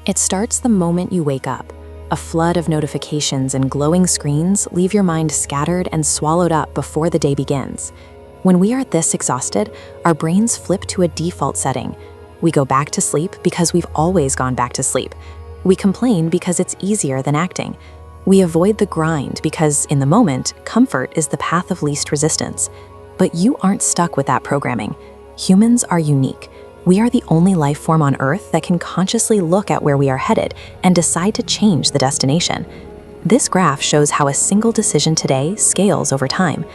It starts the moment you wake up. A flood of notifications and glowing screens leave your mind scattered and swallowed up before the day begins. When we are this exhausted, our brains flip to a default setting. We go back to sleep because we've always gone back to sleep. We complain because it's easier than acting. We avoid the grind because, in the moment, comfort is the path of least resistance. But you aren't stuck with that programming. Humans are unique. We are the only life form on Earth that can consciously look at where we are headed and decide to change the destination. This graph shows how a single decision today scales over time.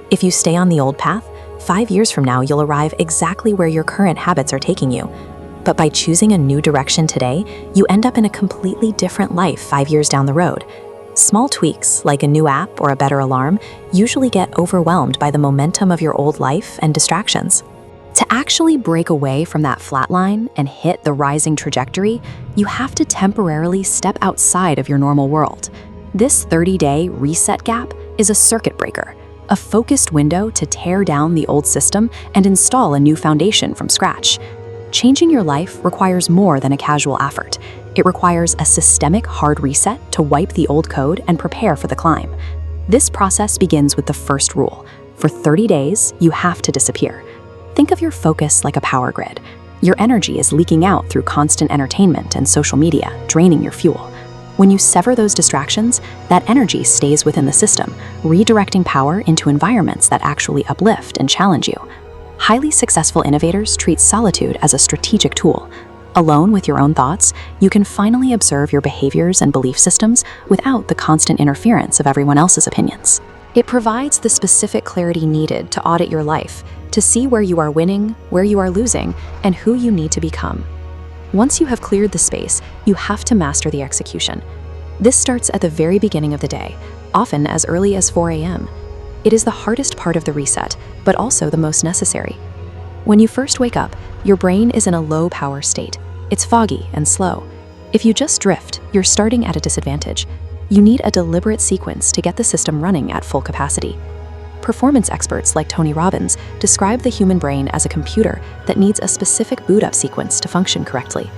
If you stay on the old path, 5 years from now you'll arrive exactly where your current habits are taking you. But by choosing a new direction today, you end up in a completely different life 5 years down the road. Small tweaks, like a new app or a better alarm, usually get overwhelmed by the momentum of your old life and distractions. To actually break away from that flat line and hit the rising trajectory, you have to temporarily step outside of your normal world. This 30-day reset gap is a circuit breaker, a focused window to tear down the old system and install a new foundation from scratch. Changing your life requires more than a casual effort. It requires a systemic hard reset to wipe the old code and prepare for the climb. This process begins with the first rule. For 30 days, you have to disappear. Think of your focus like a power grid. Your energy is leaking out through constant entertainment and social media, draining your fuel. When you sever those distractions, that energy stays within the system, redirecting power into environments that actually uplift and challenge you. Highly successful innovators treat solitude as a strategic tool. Alone with your own thoughts, you can finally observe your behaviors and belief systems without the constant interference of everyone else's opinions. It provides the specific clarity needed to audit your life, to see where you are winning, where you are losing, and who you need to become. Once you have cleared the space, you have to master the execution. This starts at the very beginning of the day, often as early as 4 a.m. It is the hardest part of the reset, but also the most necessary. When you first wake up, your brain is in a low power state. It's foggy and slow. If you just drift, you're starting at a disadvantage. You need a deliberate sequence to get the system running at full capacity. Performance experts like Tony Robbins describe the human brain as a computer that needs a specific boot-up sequence to function correctly.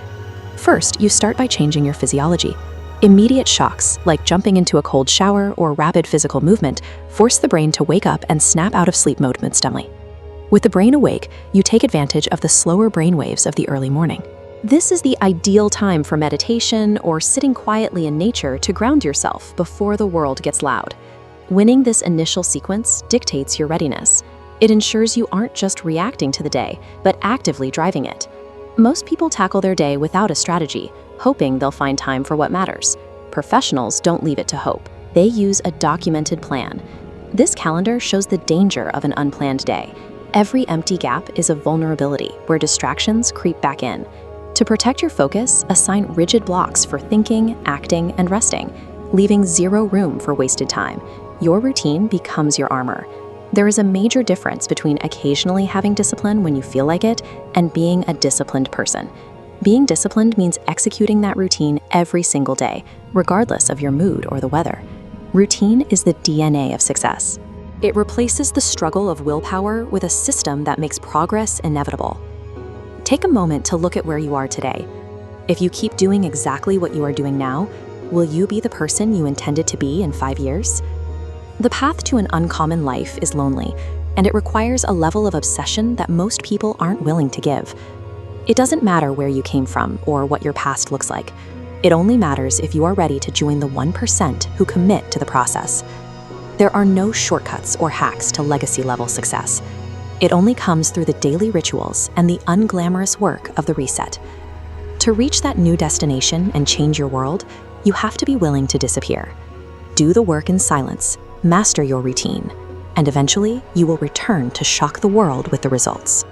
First, you start by changing your physiology. Immediate shocks, like jumping into a cold shower or rapid physical movement, force the brain to wake up and snap out of sleep mode mid-stimly. With the brain awake, you take advantage of the slower brain waves of the early morning. This is the ideal time for meditation or sitting quietly in nature to ground yourself before the world gets loud. Winning this initial sequence dictates your readiness. It ensures you aren't just reacting to the day, but actively driving it. Most people tackle their day without a strategy, hoping they'll find time for what matters. Professionals don't leave it to hope. They use a documented plan. This calendar shows the danger of an unplanned day. Every empty gap is a vulnerability where distractions creep back in. To protect your focus, assign rigid blocks for thinking, acting, and resting, leaving zero room for wasted time. Your routine becomes your armor. There is a major difference between occasionally having discipline when you feel like it and being a disciplined person. Being disciplined means executing that routine every single day, regardless of your mood or the weather. Routine is the DNA of success. It replaces the struggle of willpower with a system that makes progress inevitable. Take a moment to look at where you are today. If you keep doing exactly what you are doing now, will you be the person you intended to be in 5 years? The path to an uncommon life is lonely, and it requires a level of obsession that most people aren't willing to give. It doesn't matter where you came from or what your past looks like. It only matters if you are ready to join the 1% who commit to the process. There are no shortcuts or hacks to legacy-level success. It only comes through the daily rituals and the unglamorous work of the reset. To reach that new destination and change your world, you have to be willing to disappear. Do the work in silence. Master your routine, and eventually you will return to shock the world with the results.